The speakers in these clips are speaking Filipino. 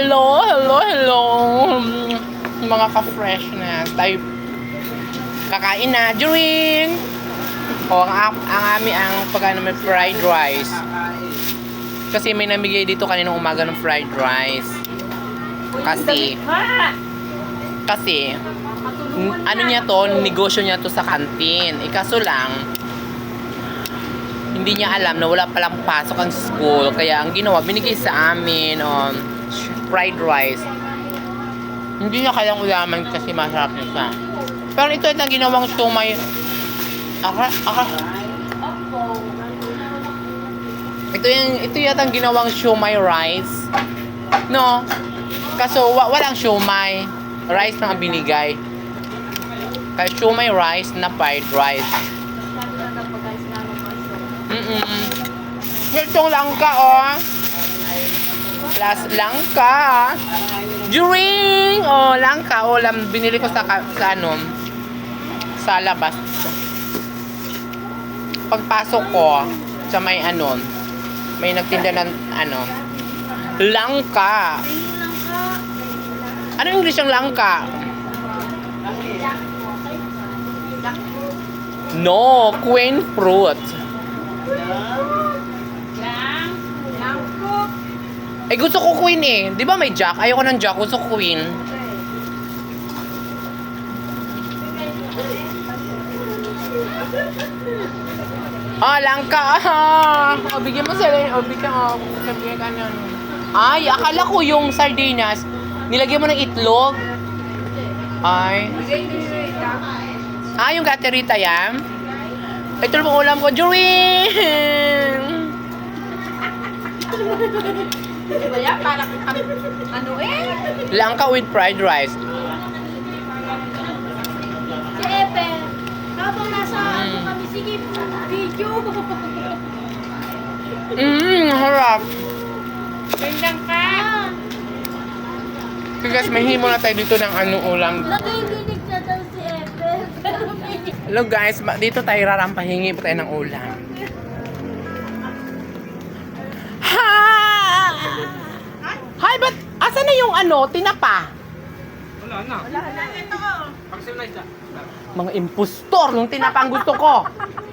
Hello. Mga ka-freshness. Tayo kakain na. Drink! O, ang pagkano may fried rice. Kasi may namigay dito kaninang umaga ng fried rice. Kasi ano niya to, negosyo niya to sa kantin. Kaso lang, hindi niya alam na wala palang pasok ang school. Kaya ang ginawa, binigay sa amin fried rice. Hindi niya kayang ulaman kasi masarap niya siya. Pero ito ang ginawang siomay. Ito yata ang ginawang siomay rice. No? Kaso walang siomay. Rice na ang binigay. Kaya siomay rice na fried rice. Itong langka, oh. Plus langka. Drink! Oh, langka. Oh, binili ko sa labas. Pagpasok ko, sa may nagtinda ng langka. Ano yung English ang langka? No, queen fruit. Eh, gusto ko queen eh. Di ba may jack? Ayoko ng jack. Gusto ko queen. Langka. Bigyan mo sila. Bigyan ka na. Ay, akala ko yung sardinas, nilagyan mo ng itlog. Ay. Yung gaterita yan. Ito yung ulam ko. Drink! Diba yan? Parang Langka with fried rice. Si Epe, habang nasa kami, sige, video. Harap. Kailan ka? Guys, mahimo na tayo dito ng ulam. Nakikinig na daw si Epe. Hello guys, dito tayo rarampahingi pa tayo ng ulam. Hi, but asan na yung tinapa? Wala na. Ito ko. Pag-silice na. Mga impostor yung tinapa ang gusto ko.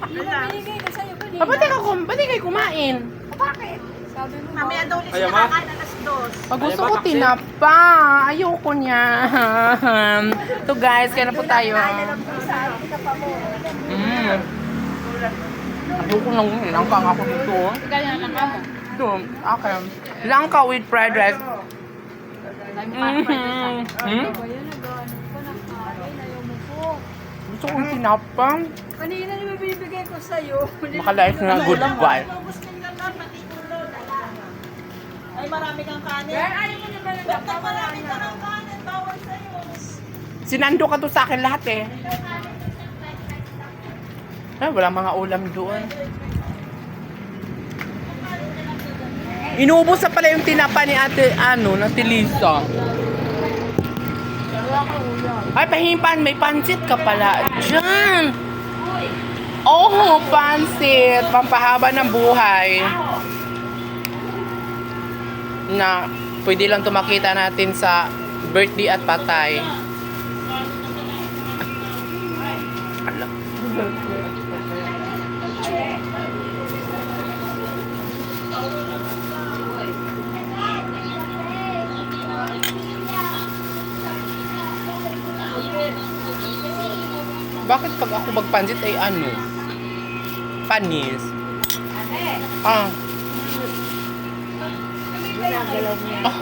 Hindi na binigay ka sa'yo kanina. Ba't kayo kumain? Bakit? Sabi mo, mamaya daw ulit Ayaw siya mo? kakain alas 2. Pag gusto Ayaw ko ba, tinapa. Ayoko niya. So guys, kaya na po tayo. Ayoko nang langka ako dito. Kaya na ka mo. Ito, okay. Langka with fried rice. Gusto ko yung tinapa. Kanina naman binibigay ko sa'yo. Makalayas na goodbye. Ay, marami kang kanin. Ayaw mo naman ang dapat marami kang kanin. Bawal sa'yo. Sinando ka to sa akin lahat eh. Wala mga ulam doon. Inuubos na pala yung tinapa ni ate, Ate Lisa. Ay, pahimpan, may pansit ka pala. Diyan! Oh, pansit! Pampahaba ng buhay. Na pwede lang tumakita natin sa birthday at patay. Bakit pag ako magpansit ay panis? Oh,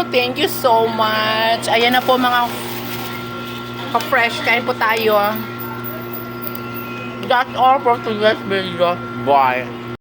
thank you so much. Ayan na po mga ka-fresh. Kain po tayo. That's all for today's video. Bye.